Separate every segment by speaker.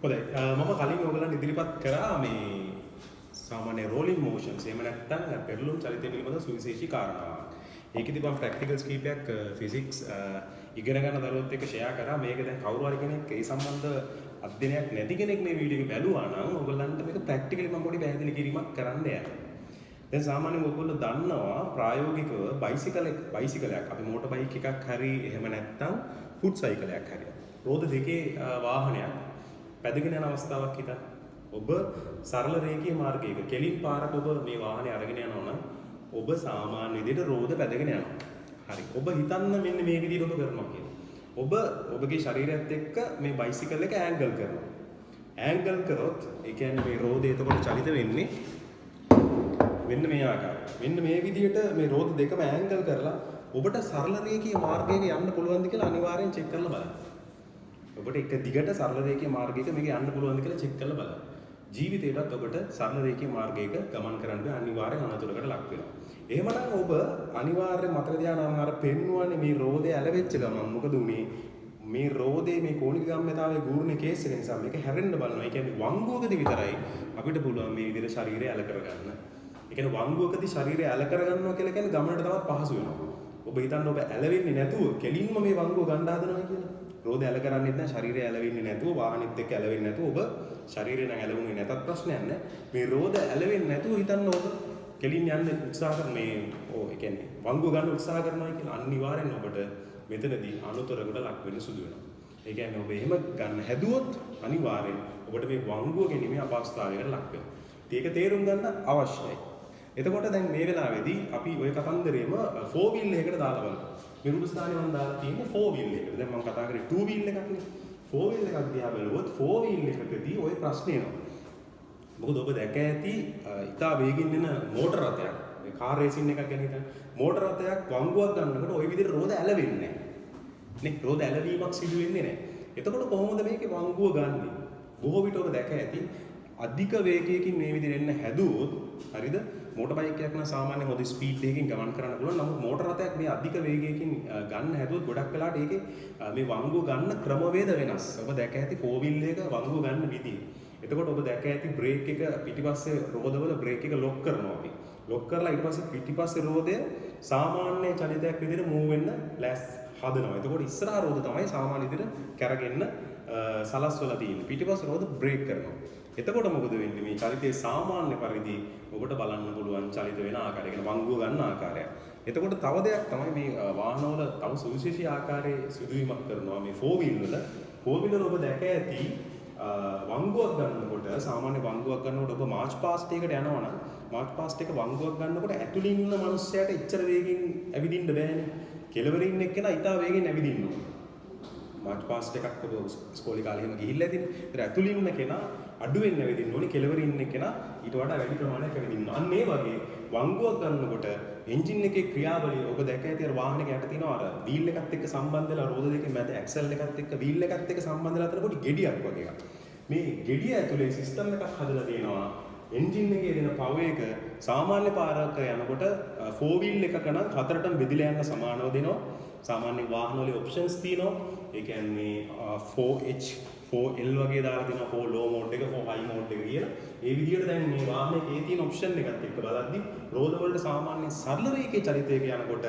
Speaker 1: හොඳයි මම කලින් ඔයගලන් ඉදිරිපත් කරා මේ සාමාන්‍ය රෝලින් මොෂන්ස් එහෙම නැත්නම් පෙරළුම් චලිතය පිළිබඳ සුවිශේෂී කාරණාවක්. ඒකෙදි මම ප්‍රැක්ටිකල්ස් කීපයක් ෆිසික්ස් ඉගෙන ගන්න දරුවොත් එක්ක ෂෙයා කරා. මේක දැන් කවුරු හරි කෙනෙක් ඒ සම්බන්ධ අධ්‍යයනයක් නැති කෙනෙක් මේ වීඩියෝ එක බැලුවා නම් ඔයගලන්ට මේක ප්‍රැක්ටිකලි මම පොඩි පැහැදිලි කිරීමක් කරන්න යනවා. දැන් සාමාන්‍යයෙන් ඔයගොල්ලෝ දන්නවා ප්‍රායෝගිකව බයිසිකලයක් අපි මෝටර් බයික් එකක් හරි එහෙම නැත්නම් ෆුට් සයිකලයක් හරි රෝද දෙකේ වාහනයක් පැදගෙන යන අවස්ථාවක් හිතන්න. ඔබ සරල රේඛීය මාර්ගයක කෙලින් පාරක ඔබ මේ වාහනේ අරගෙන යනවා නම් ඔබ සාමාන්‍ය විදිහට රෝද පැදගෙන යනවා. හරි. ඔබ හිතන්න මෙන්න මේ විදිහට ඔබ කරනවා කියලා. ඔබ ඔබගේ ශරීරයත් එක්ක මේ බයිසිකල් එක ඇන්ගල් කරනවා. ඇන්ගල් කරොත් ඒ කියන්නේ මේ රෝදේ එතකොට චලිත වෙන්නේ මෙන්න මේ ආකාරයට. මෙන්න මේ විදිහට මේ රෝද දෙකම ඇන්ගල් කරලා ඔබට සරල රේඛීය මාර්ගයක යන්න පුළුවන්ද කියලා අනිවාර්යෙන් චෙක් කරලා බලන්න. ඔබට එක දිගට සරල රේඛීය මාර්ගයක මේක යන්න පුළුවන්ද කියලා චෙක් කරලා බලන්න. ජීවිතේටත් ඔබට සරල රේඛීය මාර්ගයක ගමන් කරන්න අනිවාර්යෙන් අනතුරකට ලක් වෙනවා. එහෙමනම් ඔබ අනිවාර්යෙන් මතක තියාගන්න අර පෙන්වන්නේ මේ රෝදේ ඇලවෙච්ච ගමන් මොකද උනේ? මේ රෝදේ මේ කෝණික ගම්‍යතාවයේ ගූර්ණ කේස් එක නිසා මේක හැරෙන්න බලනවා. ඒ කියන්නේ වංගුවකදී විතරයි අපිට පුළුවන් මේ විදිහට ශරීරය ඇල කරගන්න. ඒ කියන්නේ වංගුවකදී ශරීරය ඇල කරගන්නවා කියලා කියන්නේ ගමනට තවත් පහසු වෙනවා. ඔබ හිතන්න ඔබ ඇලවෙන්නේ නැතුව කෙලින්ම මේ වංගුව ගන්න හදනවා කියලා. රෝද ඇල කරන්නේ නැහැ ශරීරය ඇලවෙන්නේ නැතුව වාහනෙත් එක්ක ඇලවෙන්නේ නැතුව ඔබ ශරීරය නම් ඇලවුනේ නැතත් ප්‍රශ්නයක් නැහැ. මේ රෝද ඇලවෙන්නේ නැතුව හිතන්න ඔබ කෙලින් යන්න උත්සාහ කරන මේ ඒ කියන්නේ වංගුව ගන්න උත්සාහ කරනවා කියලා අනිවාර්යෙන් ඔබට මෙතනදී අනුතරකට ලක් වෙන්න සුදු වෙනවා. ඒ කියන්නේ ඔබ එහෙම ගන්න හැදුවොත් අනිවාර්යෙන් ඔබට මේ වංගුව ගැනීමේ අපහසුතාවයකට ලක් වෙනවා. ඒක තේරුම් ගන්න අවශ්‍යයි. එතකොට දැන් මේ වෙලාවේදී අපි ওই කතන්දරේම 4 wheel එකකට දාලා බලමු. විරුද්ධ ස්ථානේ මම දාලා තියෙන්නේ 4 wheel එකකට. දැන් මම කතා කරේ 2 wheel එකක් නේ. 4 wheel එකක් දිහා බැලුවොත් 4 wheel එකකදී ওই ප්‍රශ්නේ එනවා. මොකද ඔබ දැක ඇති ඉතා වේගින් එන මෝටර රථයක්. මේ කාර් රේසින් එකක් ගැන හිතන්න. මෝටර රථයක් වංගුවක් ගන්නකොට ওই විදිහට රෝද ඇලවෙන්නේ නැහැ. නේ රෝද ඇලවීමක් සිදු වෙන්නේ නැහැ. එතකොට කොහොමද මේකේ වංගුව ගන්නෙ? බොහෝ විට ඔබ දැක ඇති අධික වේගයකින් මේ විදිහට එන්න හැදුවොත් හරිද? මෝටර් බයික් එකක් නම් සාමාන්‍යයෙන් හොඳ ස්පීඩ් එකකින් ගමන් කරන්න පුළුවන්. නමුත් මෝටර රථයක් මේ අධික වේගයකින් ගන්න හැදුවොත් ගොඩක් වෙලාවට ඒකේ මේ වංගුව ගන්න ක්‍රමවේද වෙනස්. ඔබ දැක ඇති 4 wheel එක වංගුව ගන්න විදිය. එතකොට ඔබ දැක ඇති බ්‍රේක් එක පිටිපස්සේ රෝදවල බ්‍රේක් එක ලොක් කරනවා අපි. ලොක් කරලා ඊට පස්සේ පිටිපස්සේ රෝදය සාමාන්‍ය චලිතයක් විදිහට මූව් වෙන්න හදනවා. එතකොට ඉස්සරහා රෝද තමයි සාමාන්‍ය විදිහට කැරගෙන්න සලස්වලා තියෙන්නේ. පිටිපස්සේ රෝද බ්‍රේක් කරනවා. එතකොට මොකද වෙන්නේ? මේ චලිතයේ සාමාන්‍ය පරිදි ඔබට බලන්න පුළුවන් චලිත වෙන ආකාරය. කියන්නේ වංගුව ගන්න ආකාරය. එතකොට තව දෙයක් තමයි මේ වාහනවල තව සුවිශේෂී ආකාරයේ සිදුවීමක් කරනවා මේ 4 wheel වල. 4 wheel වල ඔබ දැක ඇති වංගුවක් ගන්නකොට සාමාන්‍ය වංගුවක් ගන්නකොට ඔබ මාර්ච් පාස්ට් එකකට යනවා නම් මාර්ච් පාස්ට් එක වංගුවක් ගන්නකොට ඇතුළින් ඉන්න මිනිස්සයාට එච්චර වේගෙන් ඇවිදින්න බෑනේ. කෙළවරින් ඉන්න එක්කෙනා ඉතා වේගෙන් ඇවිදින්න ඕන. මාර්ච් පාස්ට් එකක් ඔබ ඉස්කෝලේ කාලේ එහෙම ගිහිල්ලා ඇතිනේ. ඒතර ඇතුළින් ඉන්න කෙනා අඩුවෙන් ඇවිදින්න ඕනේ. කෙළවරින් ඉන්න කෙනා ඊට වඩා වැඩි ප්‍රමාණයක් ඇවිදින්න. අන්න ඒ වගේ වංගුවක් ගන්නකොට එන්ජින් එකේ ක්‍රියාවලිය ඔබ දැක ඇති අර වාහනේ යට තියෙනවා අර වීල් එකත් එක්ක සම්බන්ධ වෙලා රෝද දෙකේ මැද ඇක්සල් එකත් එක්ක වීල් එකත් එක්ක සම්බන්ධ වෙලා අතර පොඩි ගෙඩියක් වගේ එකක්. මේ ගෙඩිය ඇතුලේ සිස්ටම් එකක් හදලා තියෙනවා. එන්ජින් එකේ දෙන පවර් එක සාමාන්‍ය පාරක යනකොට 4 wheel එකක නම් හතරටම බෙදිලා යන්න සමානව දෙනවා. සාමාන්‍ය වාහන වල ඔප්ෂන්ස් තියෙනවා. ඒ කියන්නේ 4H 4L වගේ දාලා දෙනවා 4 low mode එක 4 high mode එක කියලා. ඒ විදිහට දැන් මේ වාහනයේ තියෙන ඔප්ෂන් එකත් එක්ක බලද්දි රෝද වලට සාමාන්‍ය සරල රේඛේ චලිතයක යනකොට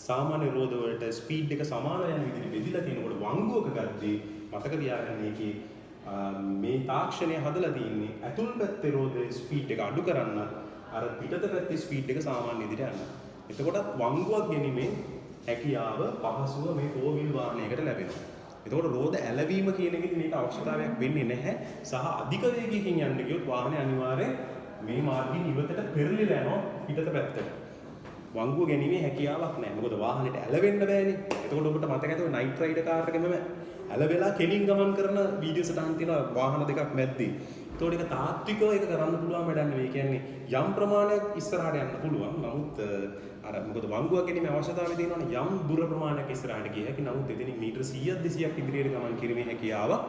Speaker 1: සාමාන්‍ය රෝද වලට ස්පීඩ් එක සමාන යන විදිහට බෙදිලා තියෙනකොට වංගුවක ගද්දී මතක තියාගන්න මේකේ මේ තාක්ෂණය හදලා තියෙන්නේ ඇතුල් පැත්තේ රෝදේ ස්පීඩ් එක අඩු කරන්න අර පිටත පැත්තේ ස්පීඩ් එක සාමාන්‍ය විදිහට යන්න. එතකොට වංගුවක් ගැනීමේ හැකියාව පහසුව මේ 4 wheel වාහනයකට ලැබෙනවා. එතකොට රෝද ඇලවීම කියන එකෙන් මේක අවශ්‍යතාවයක් වෙන්නේ නැහැ. සහ අධික වේගයකින් යන්න ගියොත් වාහනේ අනිවාර්යෙන් මේ මාර්ගයෙන් ඉවතට පෙරලිලා යනවා පිටත පැත්තට. වංගුව ගැනීමේ හැකියාවක් නැහැ. මොකද වාහනේට ඇලවෙන්න බෑනේ. එතකොට ඔබට මතක ඇති ඔය නයිට් රයිඩර් කාර් එකෙම ඇලවෙලා කෙලින් ගමන් කරන වීඩියෝ සටහන් තියෙනවා වාහන දෙකක් මැද්දේ. ඒතකොට ඒක තාත්විකව ඒක කරන්න පුළුවන් වැඩක් නෙවෙයි. කියන්නේ යම් ප්‍රමාණයක් ඉස්සරහට යන්න පුළුවන්. නමුත් අර මොකද වංගුවක් ගැනීමේ අවශ්‍යතාවය තියෙනවනේ යම් දුර ප්‍රමාණයක් ඉස්සරහට ගිය හැකි. නමුත් එතනින් මීටර 100ක් 200ක් ඉදිරියට ගමන් කිරීමේ හැකියාවක්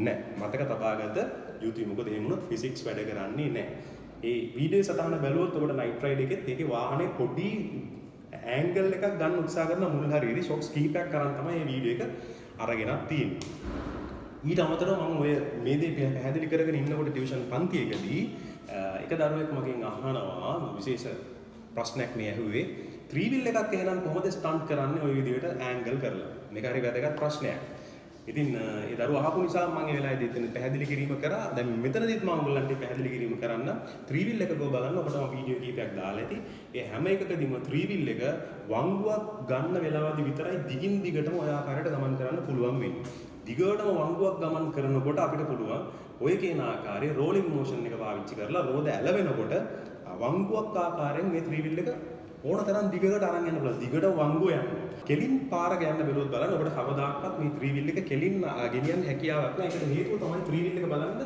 Speaker 1: නැහැ. මතක තබාගත යුතුයි. මොකද එහෙම වුණොත් ෆිසික්ස් වැඩ කරන්නේ නැහැ. ඒ වීඩියෝ සටහන බැලුවොත් ඔබට නයිට් රයිඩ් එකෙත් ඒකේ වාහනේ පොඩි ඇන්ගල් එකක් ගන්න උත්සාහ කරන මුල් හරියේදී ෂොට්ස් කීපයක් කරන් තමයි මේ වීඩියෝ එක අරගෙනත් තියෙන්නේ. ඊට අමතරව මම ඔය මේ දේ පැහැදිලි කරගෙන ඉන්නකොට ටියුෂන් පන්තියකදී එක දරුවෙක් මගෙන් අහනවා විශේෂ ප්‍රශ්නයක් මේ ඇහුවේ ත්‍රිවිල් එකක් එහෙනම් කොහොමද ස්ටන්ට් කරන්නේ ওই විදිහට ඇන්ගල් කරලා මේක හරි වැදගත් ප්‍රශ්නයක්. ඉතින් ඒ දරුවා අහපු නිසා මම ඒ වෙලාවේදී එතන පැහැදිලි කිරීම කරා. දැන් මෙතනදිත් මම ඔයගොල්ලන්ට පැහැදිලි කිරීම කරන්න ත්‍රිවිල් එක ගෝ බලන්න ඔබට මම වීඩියෝ කීපයක් දාලා ඇති. ඒ හැම එකකදීම ත්‍රිවිල් එක වංගුවක් ගන්න වෙලාවදී විතරයි දිගින් දිගටම ඔය ආකාරයට ගමන් කරන්න පුළුවන් වෙන්නේ. දිගටම වංගුවක් ගමන් කරනකොට අපිට පුළුවන් ඔය කියන ආකාරයේ රෝලින් මෝෂන් එක පාවිච්චි කරලා රෝද ඇලවෙනකොට වංගුවක් ආකාරයෙන් මේ ත්‍රිවිල් එක ඕන තරම් දිගකට අරන් යන්න පුළුවන්. දිගට වංගුව යන්න. කෙලින් පාරක යන්න බැලුවොත් බලන්න ඔබට කවදාකවත් මේ ත්‍රිවිල් එක කෙලින් ගෙනියන්න හැකියාවක් නැහැ. ඒකට හේතුව තමයි ත්‍රිවිල් එක බලන්න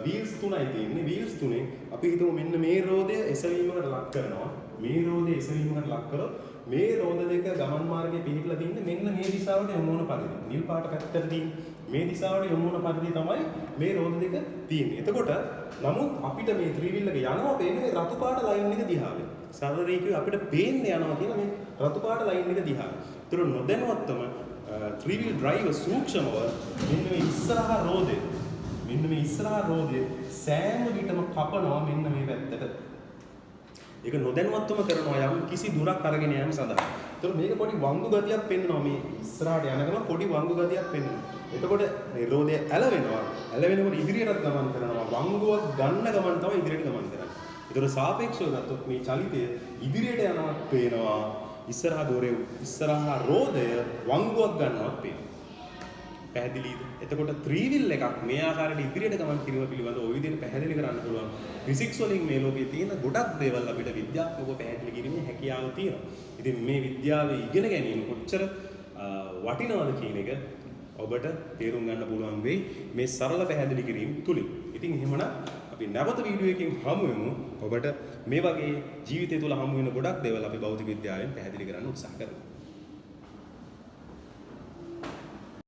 Speaker 1: වීල්ස් තුනයි තියෙන්නේ. වීල්ස් තුනේ අපි හිතමු මෙන්න මේ රෝදය එසවීමකට ලක් කරනවා. මේ රෝදය එසවීමකට ලක් කරොත් මේ රෝද දෙක ගමන් මාර්ගයේ පිහිටලා තින්නේ මෙන්න මේ දිශාවට යොමු වන පරිදි. නිල් පාට පැත්තට තියෙන්නේ මේ දිශාවට යොමු වන පරිදි තමයි මේ රෝද දෙක තියෙන්නේ. එතකොට නමුත් අපිට මේ ත්‍රිවිල් එක යනවා පේන්නේ මේ රතු පාට ලයින් එක දිහාවෙන්. සරල රේඛිය අපිට පේන්නේ යනවා කියන මේ රතු පාට ලයින් එක දිහා. ඒතර නොදැනුවත්වම ත්‍රිවිල් ඩ්‍රයිවර් සූක්ෂමව මෙන්න මේ ඉස්සරහා රෝදේ සෑම විටම කපනවා මෙන්න මේ පැත්තට. ඒක නොදැනුවත්වම කරනවා යම් කිසි දුරක් අරගෙන යෑම සඳහා. ඒතර මේක පොඩි වංගු ගතියක් පෙන්වනවා මේ ඉස්සරහට යනකම පොඩි වංගු ගතියක් පෙන්වනවා. එතකොට මේ රෝදය ඇලවෙනවා. ඇලවෙනකොට ඉදිරියටත් ගමන් කරනවා. වංගුවක් ගන්න ගමන් තමයි ඉදිරියට ගමන් කරන්නේ. ඒතර සාපේක්ෂව ගත්තොත් මේ චලිතය ඉදිරියට යනවා පේනවා. ඉස්සරහා රෝදය වංගුවක් ගන්නවා පේනවා. පැහැදිලිද? එතකොට ත්‍රිවිල් එකක් මේ ආකාරයට ඉදිරියට ගමන් කිරීම පිළිබඳව ওই විදිහට පැහැදිලි කරන්න පුළුවන්. ෆිසික්ස් වලින් මේ ලෝකයේ තියෙන ගොඩක් දේවල් අපිට විද්‍යාත්මකව පැහැදිලි කිරීමේ හැකියාව තියෙනවා. ඉතින් මේ විද්‍යාවේ ඉගෙන ගැනීම කොච්චර වටිනවද කියන එක ඔබට තේරුම් ගන්න පුළුවන් වෙයි මේ සරල පැහැදිලි කිරීම තුලින්. ඉතින් එහෙමනම් අපි නැවත වීඩියෝ එකකින් හමු වෙමු. ඔබට මේ වගේ ජීවිතය තුළ හමු වෙන ගොඩක් දේවල් අපි භෞතික විද්‍යාවෙන් පැහැදිලි කරන්න උත්සාහ කරමු.